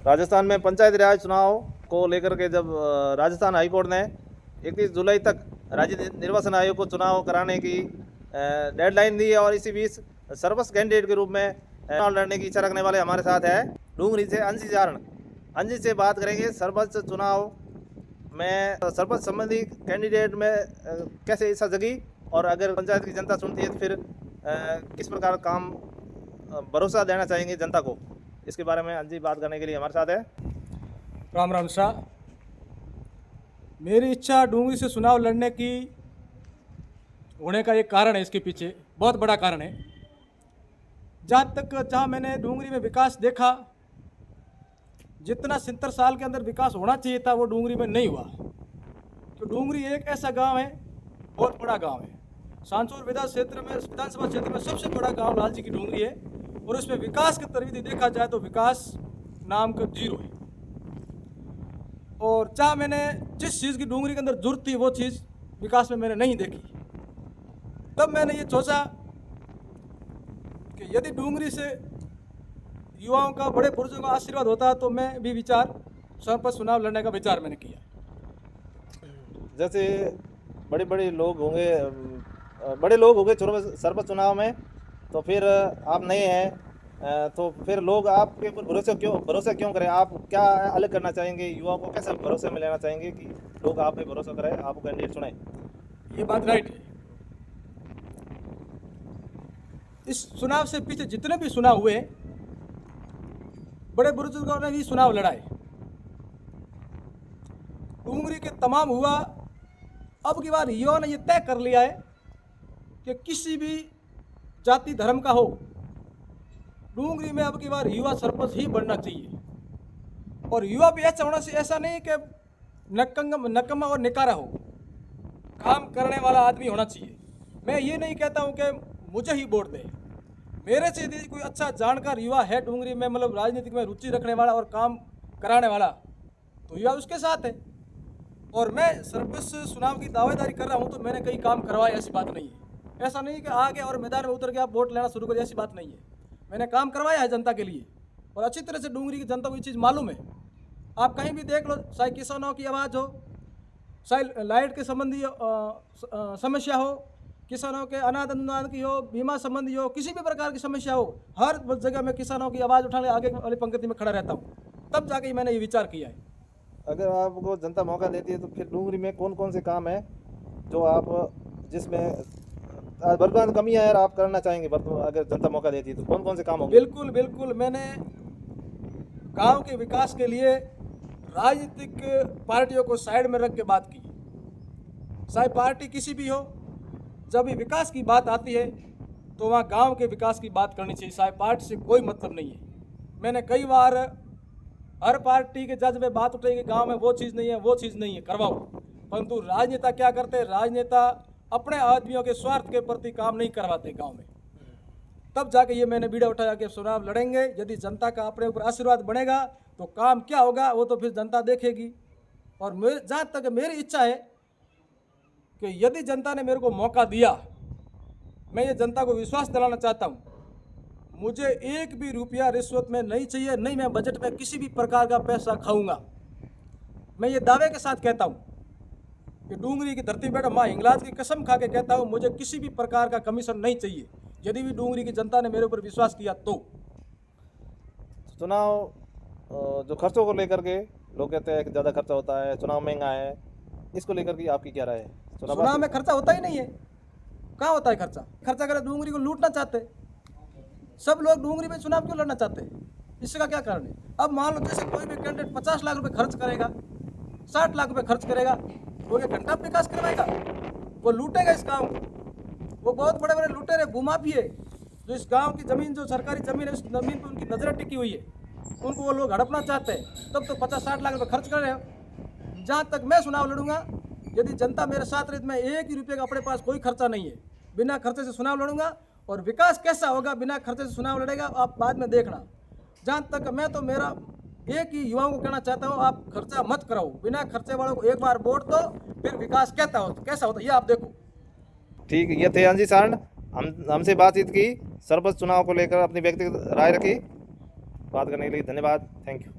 राजस्थान में पंचायती राज चुनाव को लेकर के जब राजस्थान हाईकोर्ट ने 31 जुलाई तक राज्य निर्वाचन आयोग को चुनाव कराने की डेडलाइन दी है और इसी बीच सर्वोच्च कैंडिडेट के रूप में चुनाव लड़ने की इच्छा रखने वाले हमारे साथ है डूंगरी से अंशी चारण। अंशी से बात करेंगे सरपंच चुनाव में सरपंच संबंधी कैंडिडेट में कैसे इच्छा जगी और अगर पंचायत की जनता चुनती है तो फिर किस प्रकार काम भरोसा देना चाहेंगे जनता को, इसके बारे में अंजी बात करने के लिए हमारे साथ है। राम राम शाह। मेरी इच्छा डूंगरी से चुनाव लड़ने की होने का एक कारण है, इसके पीछे बहुत बड़ा कारण है। जहाँ मैंने डूंगरी में विकास देखा, जितना 70 साल के अंदर विकास होना चाहिए था वो डूंगरी में नहीं हुआ। तो डूंगरी एक ऐसा गांव है, बहुत बड़ा गांव है, सांचौर विधानसभा क्षेत्र में सबसे बड़ा गांव लालजी की डूंगरी है और उसमें विकास की तरफ देखा जाए तो विकास नाम का जीरो है। और जहाँ मैंने जिस चीज़ की डूंगरी के अंदर जरूरत थी वो चीज़ विकास में मैंने नहीं देखी। तब मैंने ये सोचा कि यदि डूंगरी से युवाओं का, बड़े पुरुषों का आशीर्वाद होता तो मैं भी विचार सरपंच चुनाव लड़ने का विचार मैंने किया। जैसे बड़े लोग होंगे सरपंच चुनाव में, तो फिर आप नए हैं तो फिर लोग आपके ऊपर भरोसा क्यों करें? आप क्या अलग करना चाहेंगे? युवाओं को कैसे भरोसे में लेना चाहेंगे कि लोग आप पे भरोसा करें, आपको कैंडिडेट चुनाएं? ये बात राइट है। इस चुनाव से पीछे जितने भी चुनाव हुए, बड़े बुजुर्गों ने भी चुनाव लड़ाए, डूंगरी के तमाम हुआ। अब की बार युवा ने यह तय कर लिया है कि किसी भी जाति धर्म का हो, डूंगरी में अब की बार युवा सरपंच ही बनना चाहिए। और युवा भी ऐसा होना चाहिए, ऐसा नहीं कि नकम्मा और निकारा हो, काम करने वाला आदमी होना चाहिए। मैं ये नहीं कहता हूँ कि मुझे ही वोट दे, मेरे से यदि कोई अच्छा जानकार युवा है डूंगरी में, मतलब राजनीतिक में रुचि रखने वाला और काम कराने वाला, तो युवा उसके साथ है। और मैं सरपंच चुनाव की दावेदारी कर रहा हूँ तो मैंने कई काम करवाए, ऐसी बात नहीं है। ऐसा नहीं कि आ गया और मैदान में उतर के आप वोट लेना शुरू कर, ऐसी बात नहीं है। मैंने काम करवाया है जनता के लिए और अच्छी तरह से डूंगरी की जनता को ये चीज़ मालूम है। आप कहीं भी देख लो, चाहे किसानों की आवाज़ हो, चाहे लाइट के संबंधी समस्या हो, किसानों के अनाज अनुदान की हो, बीमा संबंधी हो, किसी भी प्रकार की समस्या हो, हर जगह में किसानों की आवाज़ उठाने आगे वाली पंक्ति में खड़ा रहता हूँ। तब जाके मैंने ये विचार किया है। अगर आपको जनता मौका देती है तो फिर डूंगरी में कौन कौन से काम है जो आप, जिसमें वर्तमान कमी है और आप करना चाहेंगे? अगर जनता मौका देती है तो कौन कौन से काम होंगे? बिल्कुल बिल्कुल। मैंने गांव के विकास के लिए राजनीतिक पार्टियों को साइड में रख के बात की। चाहे पार्टी किसी भी हो, जब भी विकास की बात आती है तो वहाँ गांव के विकास की बात करनी चाहिए, चाहे पार्टी से कोई मतलब नहीं है। मैंने कई बार हर पार्टी के जज में बात उठाई कि गांव में वो चीज़ नहीं है, वो चीज़ नहीं है, करवाओ। परंतु राजनेता क्या करते हैं? राजनेता अपने आदमियों के स्वार्थ के प्रति काम नहीं करवाते गांव में। तब जाके ये मैंने बीड़ा उठाया कि चुनाव लड़ेंगे, यदि जनता का अपने ऊपर आशीर्वाद बनेगा तो काम क्या होगा वो तो फिर जनता देखेगी। और जहाँ तक मेरी इच्छा है कि यदि जनता ने मेरे को मौका दिया, मैं ये जनता को विश्वास दिलाना चाहता हूँ, मुझे एक भी रुपया रिश्वत में नहीं चाहिए, नहीं मैं बजट में किसी भी प्रकार का पैसा खाऊंगा। मैं ये दावे के साथ कहता हूँ कि डूंगरी की धरती पर माँ हिंगलाज की कसम खा के कहता हूँ, मुझे किसी भी प्रकार का कमीशन नहीं चाहिए। यदि भी डूंगरी की जनता ने मेरे ऊपर विश्वास किया तो। चुनाव जो खर्चों को लेकर के लोग कहते हैं कि ज़्यादा खर्चा होता है, चुनाव महंगा है, इसको लेकर के आपकी क्या राय है? चुनाव में खर्चा होता ही नहीं है। कहाँ होता है खर्चा? खर्चा करे डूंगरी को लूटना चाहते सब लोग। डूंगरी में चुनाव क्यों लड़ना चाहते हैं? इसका क्या कारण है? अब मान लो जैसे कोई भी कैंडिडेट 50 लाख रुपए खर्च करेगा, 60 लाख रुपए खर्च करेगा, वो एक घंटा विकास करवाएगा? वो लूटेगा इस गाँव को। वो बहुत बड़े बड़े लुटेरे भूमाफिए जो इस गांव की ज़मीन, जो सरकारी ज़मीन है, उस ज़मीन पर उनकी नज़रें टिकी हुई है, उनको वो लोग हड़पना चाहते हैं। तब तो 50-60 लाख रुपए खर्च कर रहे हो। जहाँ तक मैं चुनाव लड़ूंगा, यदि जनता मेरे साथ रही, मैं एक ही रुपये का अपने पास कोई खर्चा नहीं है, बिना खर्चे से चुनाव लड़ूंगा। और विकास कैसा होगा बिना खर्चे से चुनाव लड़ेगा, आप बाद में देखना। जहाँ तक मैं तो मेरा एक ही युवाओं को कहना चाहता हूँ, आप खर्चा मत कराओ। बिना खर्चे वालों को एक बार वोट दो, फिर विकास कैसा होता ये आप देखो। ठीक है, ये थे अंशी चारण। हमसे बातचीत की, सरपंच चुनाव को लेकर अपनी व्यक्तिगत राय रखी। बात करने के लिए धन्यवाद। Thank you.